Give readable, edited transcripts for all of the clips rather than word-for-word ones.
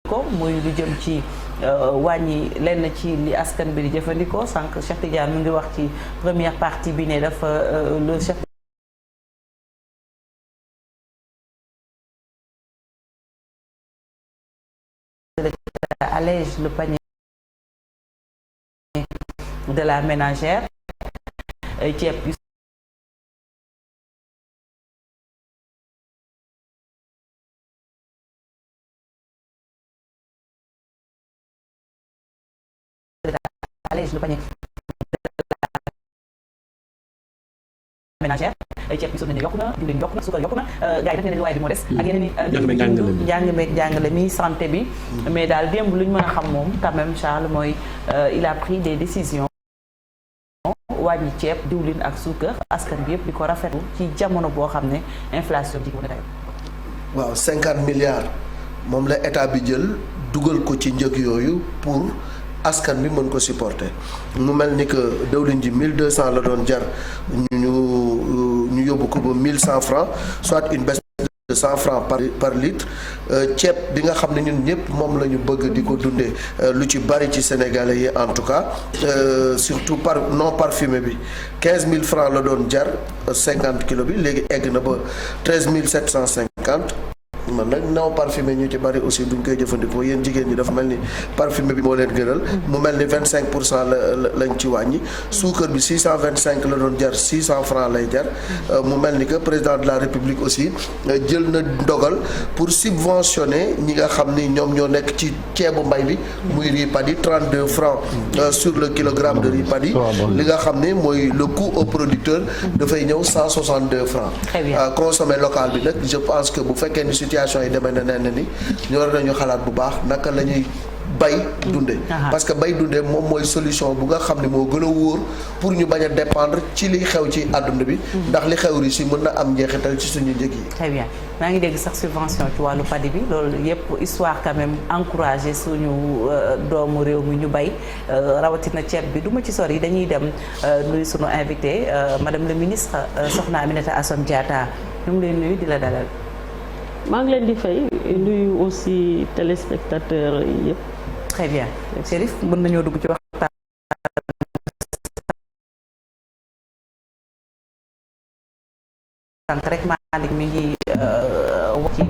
ko muy lu jëm ci wàññi lenn ci li askan bi di jëfandikoo sànq Cheikh Tidiane mu ngi wax ci première partie bi ne dafa le chef de l'État allège le panier de la ménagère ceeb allège le panier ménagère ceeb bi sonn nañu yokku na diwlin yokku na suukar yokku na gars yi def nañu waaye bi moo des ak yeneen i njàng meeg jàngale mi santé bi mais daal démb lu ñu mën a xam moom quand même Charles mooy il a pris des décisions wàññi ceeb diwlin ak suukar askan bi yëpp di ko rafetlu ci jamono boo xam ne inflation ji ko ne waaw 50 milliards moom la état bi jël dugal ko ci njëg yooyu pour askan bi mën ko supporter mu mel ni que dawlin ji 1200 la doon jar ñu yóbbu ko ba 1100 francs soit une baisse de 100 francs par litre ceeb bi nga xam ne ñun ñëpp moom la ñu bëgg di ko dundee lu ci bari ci sénégalais yi en tout cas surtout non parfumé bi 15 000 francs la doon jar 50 kilos bi léegi egg na ba 13 750. man nag non parfumé ñu ci bari aussi duñ koy jëfandikoo yéen jigéen ñi dafa mel ni parfumé bi moo leen gënal. mu mel ni 25% lañ ci wàññi. suukar bi 625 la doon jar 600 francs lay jar. mu mel ni que président de la république aussi jël na ndogal pour subventionner ñi nga xam ni ñoom ñoo nekk ci ceebu mbay bi. muy riz paddy 32 francs sur le kilogramme de riz paddy. li nga xam ne mooy le coût au producteur. dafay ñëw 162 francs. très bien consommer local bi nag je pense que bu fekkee ni situation yi demee na nee na ni ñu war nañu xalaat bu baax naka la ñuy bay dunde parce que bay dunde moom mooy solution bu nga xam ne moo gën a wóor pour ñu bañ a dépendre ci li xew ci àdduna bi ndax li xew Russie mën na am njeexital ci suñu njëg yi. très bien maa ngi dégg sax subvention ci wàllu paddy bi loolu yëpp histoire quand même encouragé suñu doomu réew mi ñu bay rawatina ceeb bi du ma ci sori dañuy dem nuyu suñu invité madame le ministre soxna Aminata Assome Diatta ñu ngi leen nuyu di la dalal. maa ngi leen di fay nuyu aussi téléspectateurs yi yëpp. très bien Chérif mën nañoo dugg ci waxtaan rek Malick mi ngi wax ci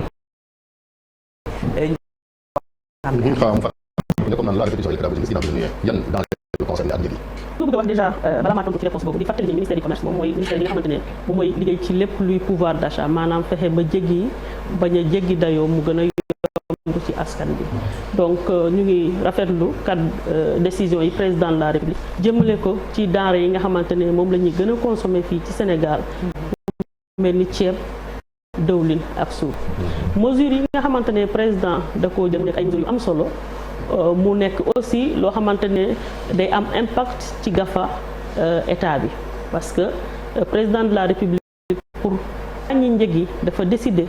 bëgg a wax déjà balaa maa tontu ci réponse boobu di fàttali ni ministère du commerce moom mooy ministère bi nga xamante ne moom mooy liggéey ci lépp luy pouvoir d'achat maanaam fexe ba jéggi bañ a jéggi dayoo mu gën a yomb ci askan bi donc ñu ngi rafetlu décision yi président de la république jëmale ko ci denrées yi nga xamante ne moom la ñuy gën a consommer fii ci Sénégal mel ni ceeb dëwlin ak suuf mesures yi nga xamante ne président da koo jël nekk ay mesures yu am solo mu nekk aussi loo xamante ne day am impact ci gafa état bi parce que président de la république pour wàññi njëg yi dafa décider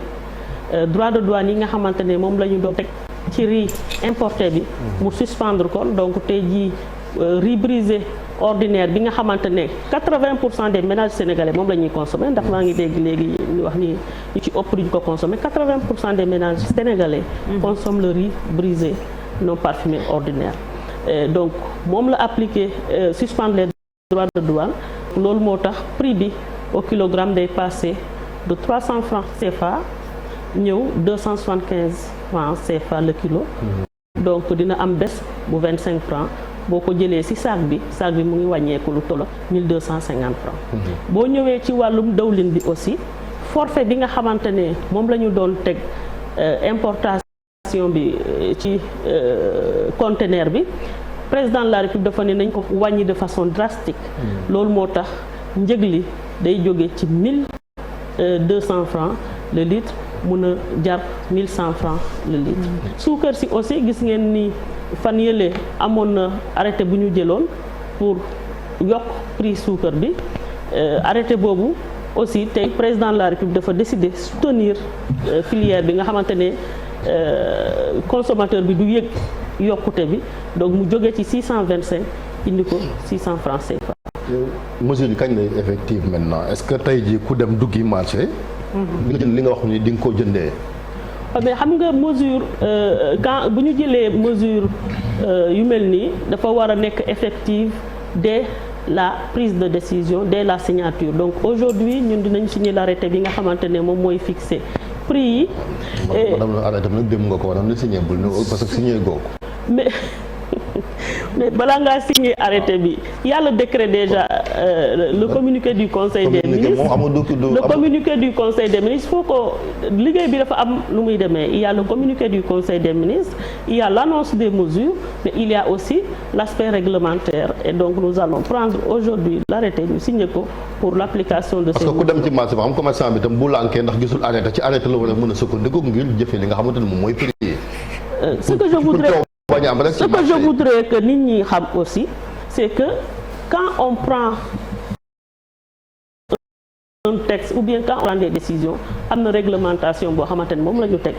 droit de douane yi nga xamante ne moom la ñu doon teg ci riz importé bi mu suspendre ko donc tey jii riz brisé ordinaire bi nga xamante ne 80% des ménages sénégalais moom la ñuy consommer ndax maa ngi dégg léegi ñu wax ni ñu ci ëpp duñu ko consommer 80% des ménages sénégalais consomment le riz brisé non parfumé ordinaire donc moom la appliqué suspendre les droits de douane loolu moo tax prix bi au kilogramme day passé de 300 francs CFA ñëw 275 francs CFA le kilo donc dina am baisse bu 25 francs boo ko jëlee ci sac bi mu ngi wàññeeku lu tollo 1250 francs boo ñëwee ci wàllum dawlin bi aussi forfait bi nga xamante ne moom la ñu doon teg importation bi ci conteneur bi président de la république dafa ne nañ ko wàññi de façon drastique loolu moo tax njëg li day jóge ci 1200 francs le litre mun a jar 1100 francs le litre suukar si aussi gis ngeen ni fan yële amoon na arrêté bu ñu jëloon pour yokk prix suukar bi arrêté boobu aussi tey président de la république dafa décider soutenir filière bi nga xamante ne consommateur bi du yëg yokkute bi donc mu jóge ci 625 indi ko 600 francs CFA. mesure yi kañ lay effective maintenant est-ce que tey jii ku dem duggi marché. li nga wax ni di nga ko jëndee mais xam nga mesure quand bu ñu jëlee mesure yu mel nii dafa war a nekk effective dès la prise de décision, dès la signature. Donc aujourd'hui ñun dinañ signer l'arrêté bi nga xamante ne moom mooy fixé prix yi. madame la arrêté nag dem nga ko waroon signé bul ne parce que signé goo ko. mais balaa ngaa signer arrêté bi y a le décret déjà le communiqué du conseil des ministres le communiqué du conseil des ministres faut que liggéey bi dafa am lu muy demee il y a le communiqué du conseil des ministres il y a l'annonce des mesures mais il y a aussi l'aspect réglementaire et donc nous allons prendre aujourd'hui l'arrêté ñu signer ko pour l'application de ces mesures. parce que ku dem ci marché ba xam commerçant bi tam bu lànkee ndax gisul arrêté ci arrêté la war a mën a sukkandiku ngir jëfee li nga xamante ne moom mooy prix yi. Ce que je voudrais que nit ñi xam aussi c'est que quand on prend un texte ou bien quand on prend des décisions am na réglementation boo xamante ne moom la ñu teg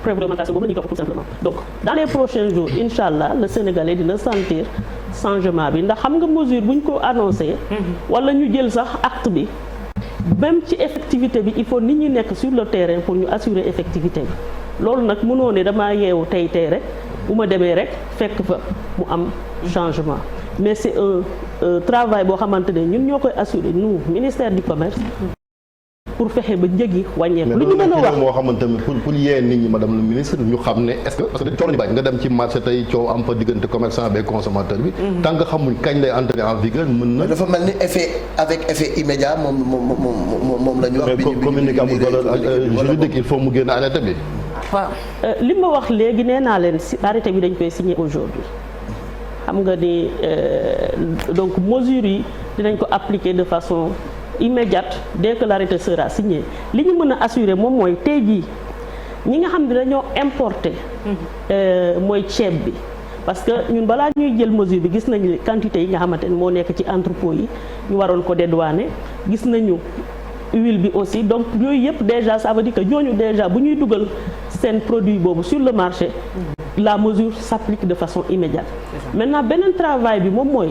réglementation boobu la ñu ko tout simplement donc dans les prochains jours incha allah le Sénégalais dina sentir changement bi ndax xam nga mesure bu ñu ko annoncé wala ñu jël sax acte bi même ci effectivité bi il faut nit ñi nekk sur le terrain pour ñu assurer effectivité bi loolu nag mënoo ne damaa yeewu tey rek bu ma demee rek fekk fa mu am changement mais c'est un travail boo xamante ne ñun ñoo koy assurer nous ministère du commerce pour fexe ba njëg yi wàññeeku. lu ñu mën a wax moo xamante ne pour yee nit ñi madame le ministre ñu xam ne est-ce que parce que coow la ñu bañ nga dem ci marché tey coow am fa diggante commerçant beeg consommateur bi. tant que xamuñ kañ lay entrer en vigueur mën na. dafa mel ni effet immédiat moom la ñu wax. bi ñu communiqué amul valeur juridique il faut mu génn arrêté bi. waaw li ma wax léegi nee naa leen si arrêté bi dañ koy signer aujourd'hui xam nga ni donc mesures yi dinañ ko appliquer de façon immédiate dès que l'arrêté sera signé li ñu mën a assurer moom mooy tey jii ñi nga xam ne dañoo importer mooy ceeb bi parce que ñun balaa ñuy jël mesure bi gis nañu quantité yi nga xamante ne moo nekk ci entrepôt yi ñu waroon ko dédouaner gis nañu huile bi aussi donc yooyu yëpp déjà ça veut dire que ñooñu déjà bu ñuy dugal seen produit boobu sur le marché la mesure s'applique de façon immédiate maintenant beneen travail bi moom mooy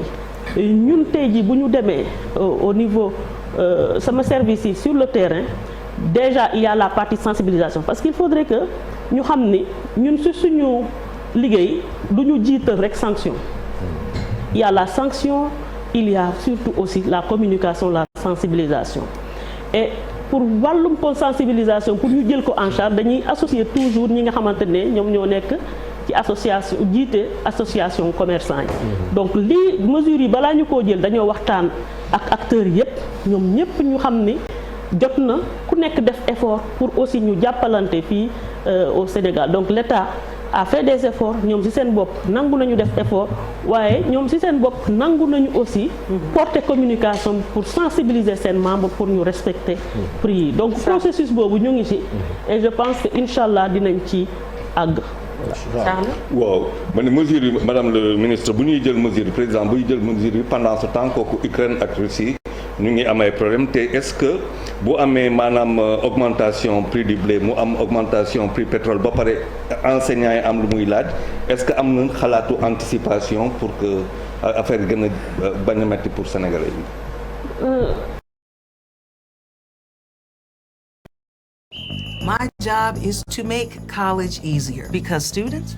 ñun tey jii bu ñu demee au niveau sama service yi sur le terrain déjà il y a la partie sensibilisation parce qu'il faudrait que ñu xam ni ñun si suñu liggéey du ñu jiital rek sanction il y a la sanction il y a surtout aussi la communication la sensibilisation et pour wàllum sensibilisation pour ñu jël ko en charge dañuy associer toujours ñi nga xamante ne ñoom ñoo nekk ci association jiite association commerçant yi donc lii mesures yi balaa ñu koo jël dañoo waxtaan ak acteurs yépp ñoom ñépp ñu xam ni jot na ku nekk def effort pour aussi ñu jàppalante fii au Sénégal donc l'État a fait des efforts ñoom ci seen bopp nangu nañu def effort waaye ñoom ci seen bopp nangu nañu aussi porter communication pour sensibiliser seen membres pour ñu respecter prix yi donc processus boobu ñu ngi ci et je pense que incha allah dinañ ci àgg. waaw ma ne mesure yi madame le ministre bu ñuy jël mesure yi président buy jël mesure yi pendant ce temps kooku Ukraine ak Russie ñu ngi am ay problème te est-ce que bu amee maanaam augmentation prix du blé mu am augmentation prix pétrole ba pare enseignants yi am lu muy laaj est-ce que am na xalaatu anticipation pour que affaire gën a bañ a metti pour Sénégalais yi. My job is to make college easier because students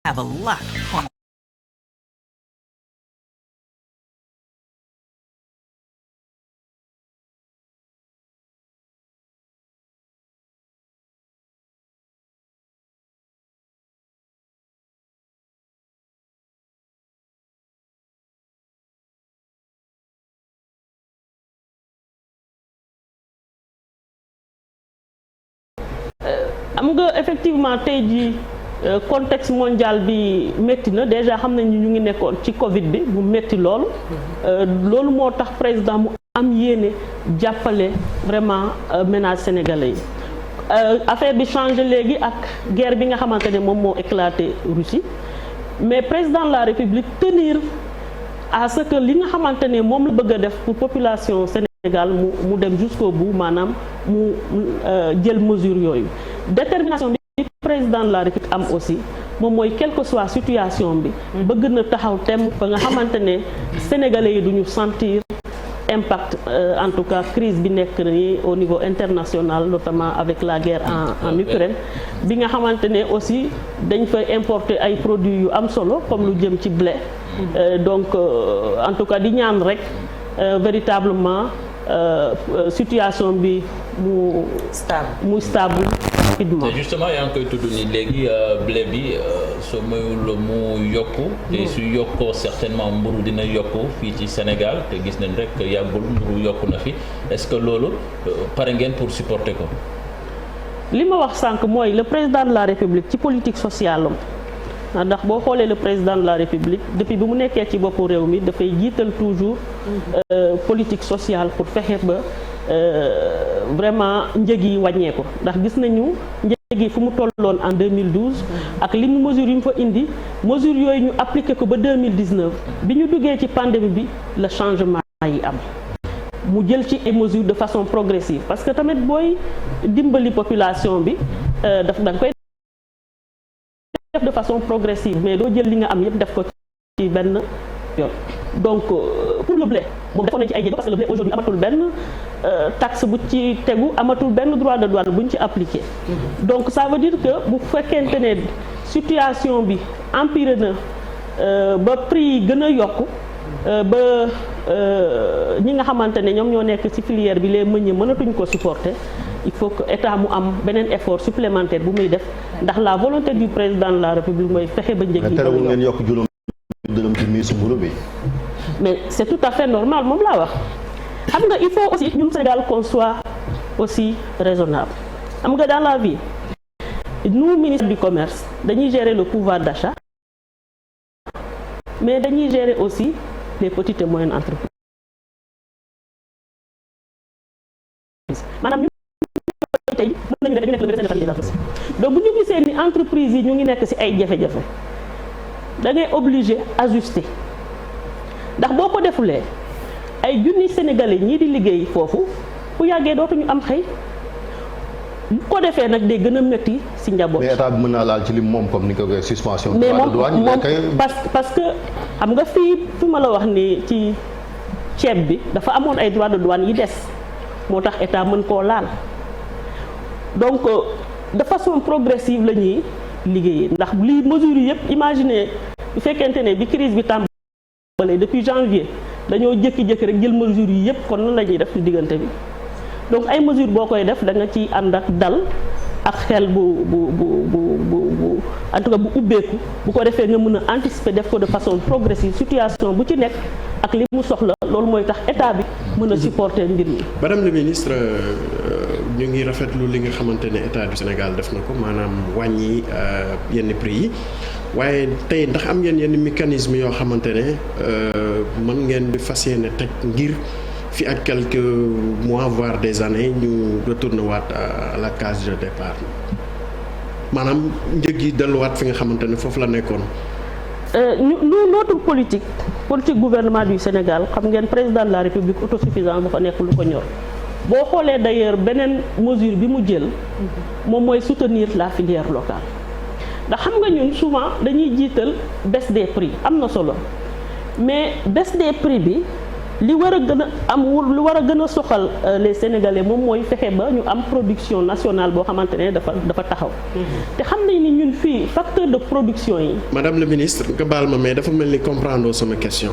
have a lot on. am nga effectivement tey jii contexte mondial bi métti na déjà xam nañ ñu ngi nekkoon ci Covid bi mu métti loolu loolu moo tax président mu am yéene jàppale vraiment ménage sénégalais yi affaire bi changé léegi ak guerre bi nga xamante ne moom moo éclaté Russie mais président de la République tenir à ce que li nga xamante ne moom la bëgg a def pour population Sénégal mu dem jusqu'au bout maanaam mu jël mesure yooyu détermination bi président de la République am aussi moom mooy quelle que soit situation bi bëgg na taxaw tem ba nga xamante ne sénégalais yi duñu sentir impact en tout cas crise bi nekk ni au niveau international notamment avec la guerre en Ukraine bi nga xamante ne aussi dañ fay importer ay produits yu am solo comme lu jëm ci blé donc en tout cas di ñaan rek véritablement situation bi mu stable rapidement. te justement yaa ngi koy tudd ni léegi blé bi soo mayul mu yokku te su yokkoo certainement mburu dina yokku fii ci Sénégal te gis nañ rek yàggul mburu yokku na fi est-ce que loolu pare ngeen pour supporter ko. li ma wax sànq mooy le président de la République ci politique sociale am ndax boo xoolee le président de la République depuis bi mu nekkee ci boppu réew mi dafay jiital toujours politique sociale pour fexe ba vraiment njëg yi wàññeeku ndax gis nañu njëg yi fu mu tolloon en 2012 ak li mu mesure yi mu fa indi mesure yooyu ñu appliqué ko ba 2019 bi ñu duggee ci pandémie bi le changement yi am mu jël ci ay mesures de façon progressive parce que tamit booy dimbali population bi da nga koy def de façon progressive mais doo jël li nga am yëpp def ko ci benn yoon donc pour le blé moom defoon nañ ci ay jéego parce que le blé aujourd'hui amatul benn taxe bu ci tegu amatul benn droit de douane bu ñu ci appliqué donc ça veut dire que bu fekkente ne situation bi empiré na ba prix yi gën a yokku ba ñi nga xamante ne ñoom ñoo nekk ci filière bi les meuniers mënatuñ ko supporter il faut que état mu am beneen effort supplémentaire bu muy def ndax la volonté du président de la République mooy fexe ba njëg yi terewul ngeen yokk juróom dërëm ci miisu mburu bi. mais c'est tout à fait normal moom laa wax xam nga il faut aussi ñun Sénégal qu'on soit aussi raisonnable xam nga dans la vie nous ministre du commerce dañuy gérer le pouvoir d'achat mais dañuy gérer aussi les petites et moyennes entreprises maanaam tey mën nañu ne dañu nekk le médecin de famille donc bu ñu gisee ni entreprise yi ñu ngi nekk ci ay jafe-jafe da ngay obligé ajuster ndax boo ko defulee ay junni sénégalais ñii di liggéey foofu bu yàggee dootuñu am xëy bu ko defee nag day gën a métti ci njaboot. mais état bi mën naa laal ci lim moom comme ni ko suspension. mais moom parce que xam nga fii fi ma la wax ni ci ceeb bi dafa amoon ay droits de douane yi des moo tax état mën koo laal. donc de façon progressive la ñuy liggéeyee ndax lii mesures yi yëpp imaginer bu fekkente ne bi crise bi tàmbalee depuis janvier dañoo jékki-jékki rek jël mesures yi yëpp kon nan la ñuy def ci diggante bi donc ay mesures boo koy def da nga ci ànd ak dal ak xel bu en tout cas bu ubbeeku bu ko defee nga mën a anticiper def ko de façon progressive situation bu ci nekk ak li mu soxla loolu mooy tax état bi mën a supporter mbir mi. Madame le ministre ñu ngi rafetlu li nga xamante ne état du Sénégal def na ko maanaam wàññi yenn prix yi waaye tey ndax am ngeen yenn mécanisme yoo xamante ne mën ngeen di fas yéene teg ngir fi ak quelques mois voire des années ñu retourner waat à la case de départ maanaam njëg yi delluwaat fi nga xamante ne foofu la nekkoon. nous notre politique gouvernement du Sénégal xam ngeen président de la République autosuffisance dafa nekk lu ko ñor boo xoolee d'ailleurs beneen mesure bi mu jël moom mooy soutenir la filière locale ndax xam nga ñun souvent dañuy jiital baisse des prix am na solo mais baisse des prix bi li war a gën a am lu war a gën a soxal les Sénégalais moom mooy fexe ba ñu am production nationale boo xamante ne dafa taxaw te xam nañ ni ñun fii facteur de production yi. Madame le ministre nga baal ma mais dafa mel ni comprendre sama question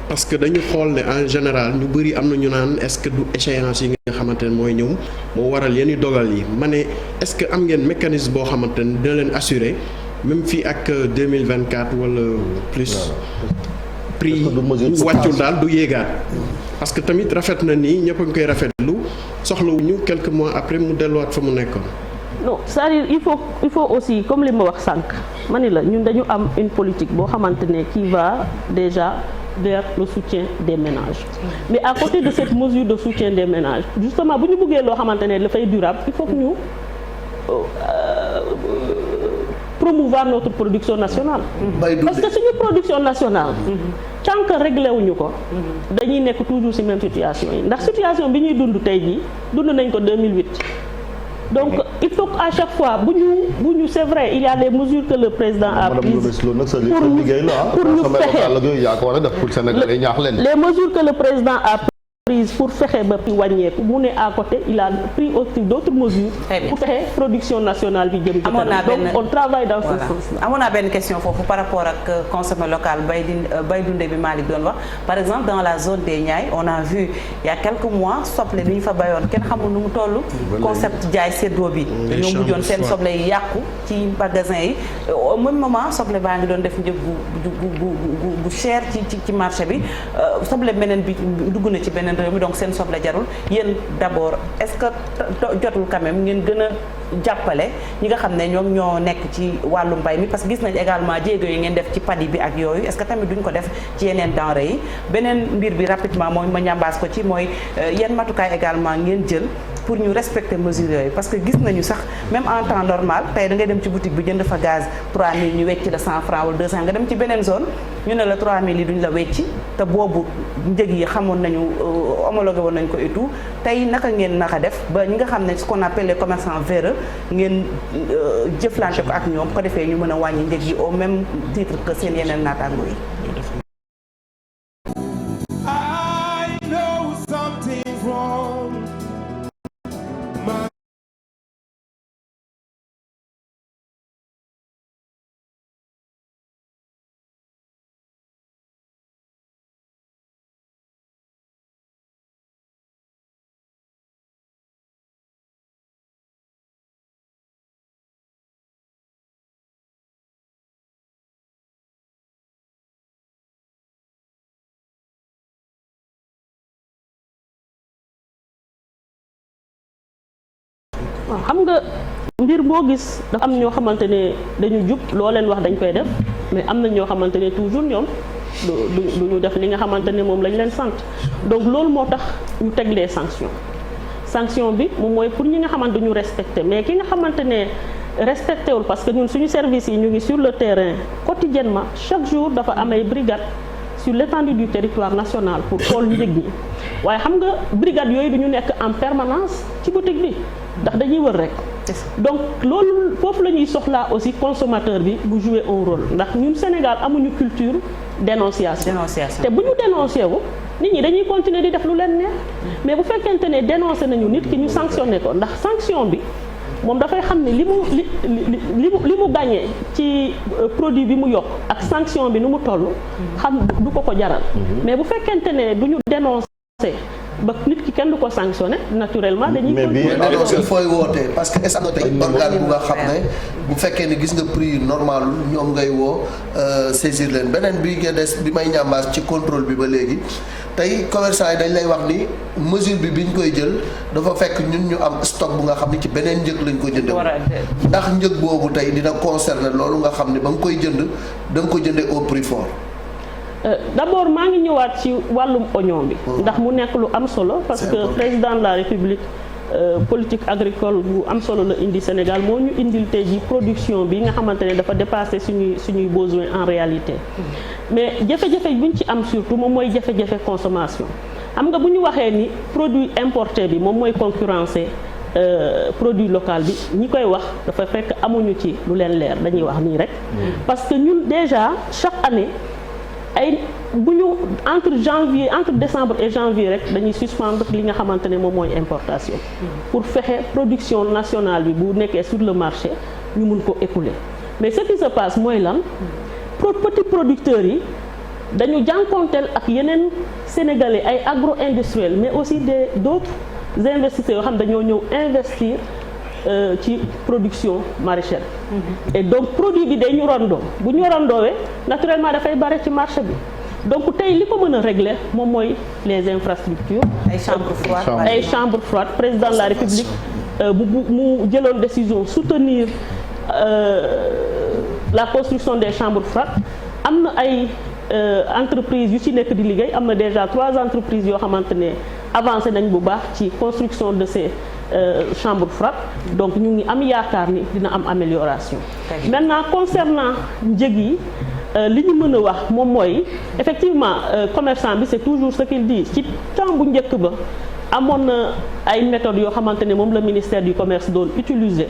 parce que dañu xool ne en général ñu bëri am na ñu naan est-ce que du échéance yi nga xamante ne mooy ñëw moo waral yenn dogal yi ma ne est-ce que am ngeen mécanisme boo xamante ne dina leen assurer même fii ak 2024 wala plus. prix wàccul daal du yéegaat parce que tamit rafet na nii ñëpp a ngi koy rafetlu soxlawuñu quelques mois après mu delluwaat fa mu nekkoon. non c'est-à-dire il faut aussi comme li ma wax sànq ma ni la ñun dañu am une politique boo xamante ne qui va déjà vers le soutien des ménages mais à côté de cette mesure de soutien des ménages justement bu ñu bëggee loo xamante ne dafay durable il faut que ñu promouvoir notre production nationale parce que suñu production nationale tant que réglé wuñu ko dañuy nekk toujours ci même situation yi ndax situation bi ñuy dund tey jii dund nañ ko 2008 donc il faut qu'à chaque fois bu ñu c'est vrai il y a des mesures que le président a prises pour ñu fexe les mesures que le président a prise pour fexe ba fi wàññeeku mu ne à côté il a pris aussi d'autres mesures pour fexe production nationale bi jëm donc on travaille dans ce sens là. amoon naa benn question foofu par rapport ak consommé local bay dunde bi Malick doon wax par exemple dans la zone des Niayes on a vu il y a quelques mois soble bi ñu fa bayoon kenn xamul nu mu toll concept jaay séddoo bi dañoo mujjoon seen soble yi yàqu ci magasin yi au même moment soble baa ngi doon def njëg bu cher ci marché bi soble beneen bi dugg na ci beneen réew mi donc seen soble jarul yéen d'abord est-ce que jotul quand même ngeen gën a jàppale ñi nga xam ne ñoom ñoo nekk ci wàllu mbay mi parce que gis nañ également jéego yi ngeen def ci padi bi ak yooyu est-ce que tamit duñ ko def ci yeneen denrées yi beneen mbir bi rapidement mooy ma ñambaas ko ci mooy yenn matukaay également ngeen jël pour ñu respecter mesures yooyu parce que gis nañu sax même en temps normal tey da ngay dem ci boutique bi jënd fa gaz 3000 ñu wecc la 100 francs wala 200 nga dem ci beneen zone ñu ne la 3000 yi duñ la wecci te boobu njëg yi xamoon nañu homologué woon nañ ko et tout tey naka ngeen naka def ba ñi nga xam ne ce qu'on appelle les commerçants véreux ngeen jëflante ko ak ñoom ko defee ñu mën a wàññi njëg yi au même titre que seen yeneen naataango yi. waaw xam nga mbir boo gis dafa am ñoo xamante ne dañu jub loo leen wax dañ koy def mais am na ñoo xamante ne toujours ñoom du ñu def li nga xamante ne moom lañ leen sant donc loolu moo tax ñu teg les sanction bi moom mooy pour ñi nga xamante ñu respecté mais ki nga xamante ne respecté wul parce que ñun suñu service yi ñu ngi sur le terrain quotidiennement chaque jour dafa am ay brigade sur l'étendue du territoire national pour xool njëg ñi waaye xam nga brigade yooyu du ñu nekk en permanence ci boutique bi ndax dañuy wër rek donc loolu foofu la ñuy soxlaa aussi consommateur bi bu jouer un rôle ndax ñun Sénégal amuñu culture dénonciation te bu ñu dénoncé wu nit ñi dañuy continuer di def lu leen neex mais bu fekkente ne dénoncé nañu nit ki ñu sanctionné ko ndax sanction bi moom dafay xam ne li mu gagné ci produit bi mu yokk ak sanction bi nu mu toll xam du ko jaral mais bu fekkente ne du ñu dénoncé ba nit ki kenn du ko sanctionné naturellement dañuy dénoncé fooy wootee parce que est-ce que tey organe bu nga xam ne bu fekkee ne gis nga prix normal ñoom ngay woo saisir leen beneen bi nga des bi may ñambaas ci contrôle bi ba léegi tey commerçant yi dañ lay wax ni mesure bi biñ koy jël dafa fekk ñun ñu am stock bu nga xam ne ci beneen njëg lañ ko jënde ndax njëg boobu tey dina concerner loolu nga xam ne ba nga koy jënd da nga ko jëndee au prix fort. D'abord maa ngi ñëwaat ci wàllum oignon bi ndax mu nekk lu am solo parce que président de la République politique agricole bu am solo la indi Sénégal moo ñu indil tey ji production bi nga xamante ne dafa dépassé suñuy besoins en réalité mais jafe-jafe bu ñu ci am surtout moom mooy jafe-jafe consommation xam nga bu ñu waxee ni produit importé bi moom mooy concurrencer produit local bi ñi koy wax dafa fekk amuñu ci lu leen leer dañuy wax nii rek parce que ñun déjà chaque année ay bu ñu entre décembre et janvier rek dañuy suspendre li nga xamante ne moom mooy importation pour fexe production nationale bi bu nekkee sur le marché ñu mun ko écouler mais ce qui se passe mooy lan petits producteurs yi dañu jànkonteel ak yeneen sénégalais ay agro-industriels mais aussi d'autres investisseurs yoo xam dañoo ñëw investir ci production maraîchère et donc produit bi day ñu rondoo bu ñu rondoowee naturellement dafay bare ci marché bi donc tey li ko mën a régler moom mooy les infrastructures ay chambres froides président de la République mu jëloon décision soutenir la construction des chambres froides am na ay entreprises yu ci nekk di liggéey am na déjà 3 entreprises yoo xamante ne avancé nañ bu baax ci construction de ces chambre froide donc ñu ngi am yaakaar ni dina am amélioration maintenant concernant njëg yi li ñu mën a wax moom mooy effectivement commerçant bi c'est toujours ce qu'il dit ci temps bu njëkk ba amoon na ay méthodes yoo xamante ne moom la ministère du commerce doon utiliser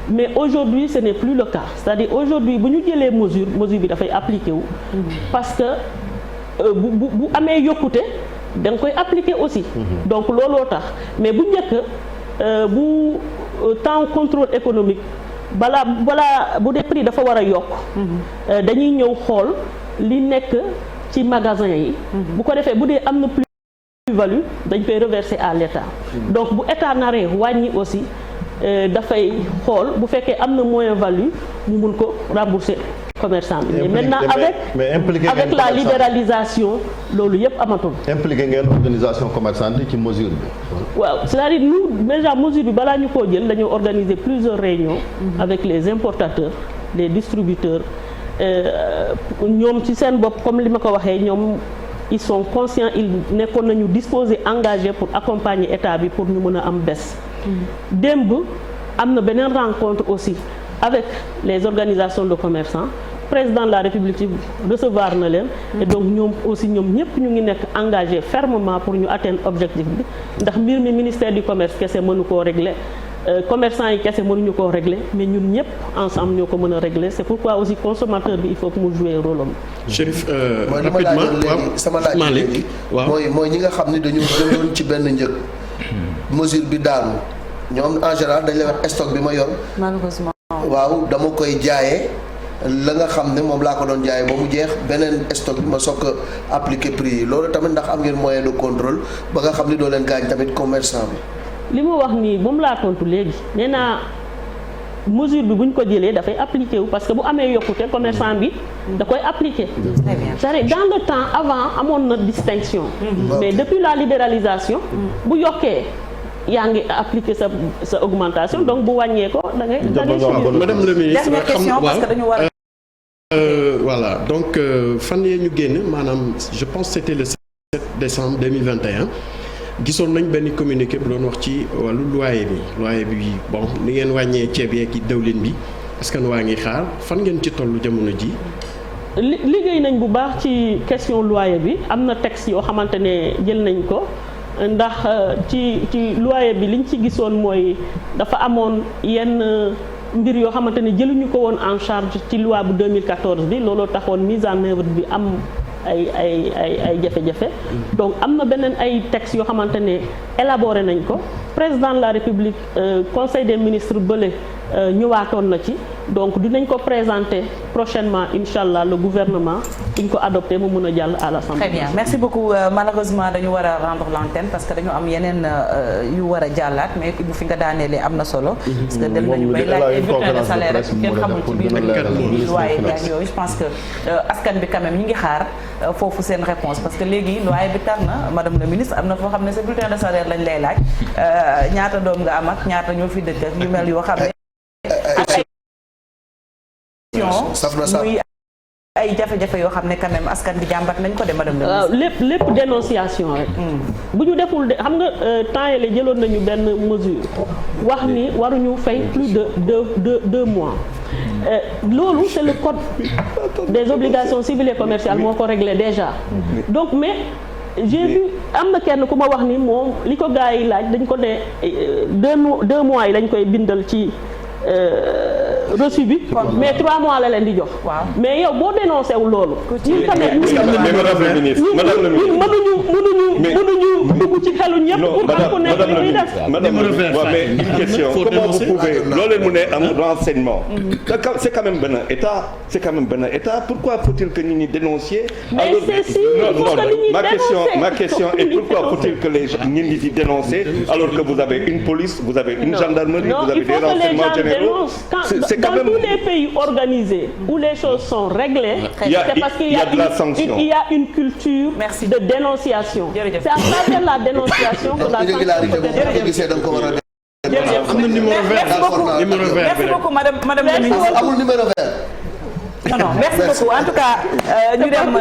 mais aujourd'hui ce n'est plus le cas c'est-à-dire aujourd'hui bu ñu jëlee mesure bi dafay appliqué wu parce que bu amee yokkute da nga koy appliquer aussi. Donc looloo tax mais bu njëkk bu temps contrôle économique balaa bu dee prix dafa war a yokk. dañuy ñëw xool li nekk ci magasin yi. bu ko defee bu dee am na plus-value dañ koy reverser à l'État. donc bu État naree wàññi aussi dafay xool bu fekkee am na moyen-value mu mun ko rembourser commerçant bi. mais maintenant avec la libéralisation loolu yëpp amatul. impliqué ngeen organisation commerçante ci mesure bi. waaw c'est-à-dire nous déjà mesure bi balaa ñu koo jël dañoo organiser plusieurs réunions. avec les importateurs les distributeurs ñoom ci seen bopp comme li ma ko waxee ñoom. ils sont conscients ils nekkoon nañu disposés engagés pour accompagner état bi pour ñu mën a am baisse. démb am na beneen rencontre aussi avec les organisations de commerçants président de la République recevoir na leen. et donc ñoom aussi ñoom ñëpp ñu ngi nekk engagés fermement pour ñu atteindre objectif bi ndax mbir mi ministère du commerce kese mënu koo régler. commerçants yi kese mënuñu koo régler mais ñun ñëpp ensemble ñoo ko mën a régler c'est pourquoi aussi consommateur bi il faut que mu jouer rôle am. Chérif rapidement sama laaj léegi mooy ñi nga xam ne dañu jëndoon ci benn njëg mesure bi daanu ñoom en général dañ lay wax stock bi ma yor malheureusement waaw dama koy jaayee la nga xam ne moom laa ko doon jaayee ba mu jeex beneen stock bi ma soog a appliquer prix yi loolu tamit ndax am ngeen moyen de contrôle ba nga xam ne doo leen gaañ tamit commerçant bi. li mu wax nii moom laa tontu léegi nee naa mesure bi bu ñu ko jëlee dafay appliqué wu parce que bu amee yokkute commerçant bi da koy appliqué. Très bien. c'est-à-dire dans le temps avant amoon na distinction. mais depuis la libéralisation. bu yokkee yaa ngi appliqué sa augmentation donc bu wàññee ko da ngay. madame le ministre dernière question parce que dañu war voilà donc fan yee ñu génn maanaam je pense c'était le 7 décembre 2021. gisoon nañ benn communiqué bu doon wax ci wàllu loyer bi bon ni ngeen wàññee ceeb yeeg yi dëwlin bi askan waa ngi xaar fan ngeen ci tollu jamono ji. liggéey nañ bu baax ci question loyer bi am na texte yoo xamante ne jël nañ ko ndax ci loyer bi liñ ci gisoon mooy dafa amoon yenn mbir yoo xamante ne jëluñu ko woon en charge ci loi bu 2014 bi looloo taxoon mise en œuvre bi am. ay jafe-jafe donc am na beneen ay textes yoo xamante ne élaboré nañ ko président de la République conseil des ministres bële ñëwaatoon na ci donc dinañ ko présenter prochainement incha allah le gouvernement buñ ko adopté mu mun a jàll à l'Assemblée. Très bien merci beaucoup malheureusement dañu war a rendre l'antenne parce que dañu am yeneen yu war a jàllaat mais bu fi nga daaneelee am na solo. parce que dem nañu bay laaj ay bulletins de salaire rek kenn xamul ci biir waaye jaay yooyu je pense que askan bi quand même ñi ngi xaar foofu seen réponse parce que léegi loyer bi tar na madame la ministre am na foo xam ne sa bulletin de salaire lañ lay laaj ñaata doom nga am ak ñaata ñoo fi dëkk ak yu mel yoo xam ne muy ay jafe-jafe yoo xam ne quand même askan bi jàmbat nañ ko de madame la ministre. lépp dénonciation rek. bu ñu deful de xam nga temps yële jëloon nañu benn mesure wax ni waruñu fay plus de deux mois. loolu c'est le code des obligations civiles et commerciales moo ko réglé déjà. donc mais j'ai vu am na kenn ku ma wax ni moom li ko gars yi laaj dañ ko ne 2 mois yi lañ koy bindal ci. reçu bi mais 3 mois la leen di jox. mais yow boo dénoncé wu loolu. ñun tamit mënuñu dugg ci xelu ñëpp. pour xam ku nekk li muy def. madame mais une question comment vous pouvez loolu mu ne am renseignement. c'est quand même benn état pourquoi faut-il que nit ñi dénoncier. mais c'est si ma question est pourquoi faut-il que les nit ñi di dénoncer alors que vous avez une police vous avez une gendarmerie vous avez des renseignements généraux. Dans tous les pays organisés où les choses sont réglées, c'est parce qu'il y a une culture de dénonciation. C'est à travers la dénonciation que la Merci beaucoup madame la ministre. Amul numéro vert. Non merci beaucoup en tout cas ñu dem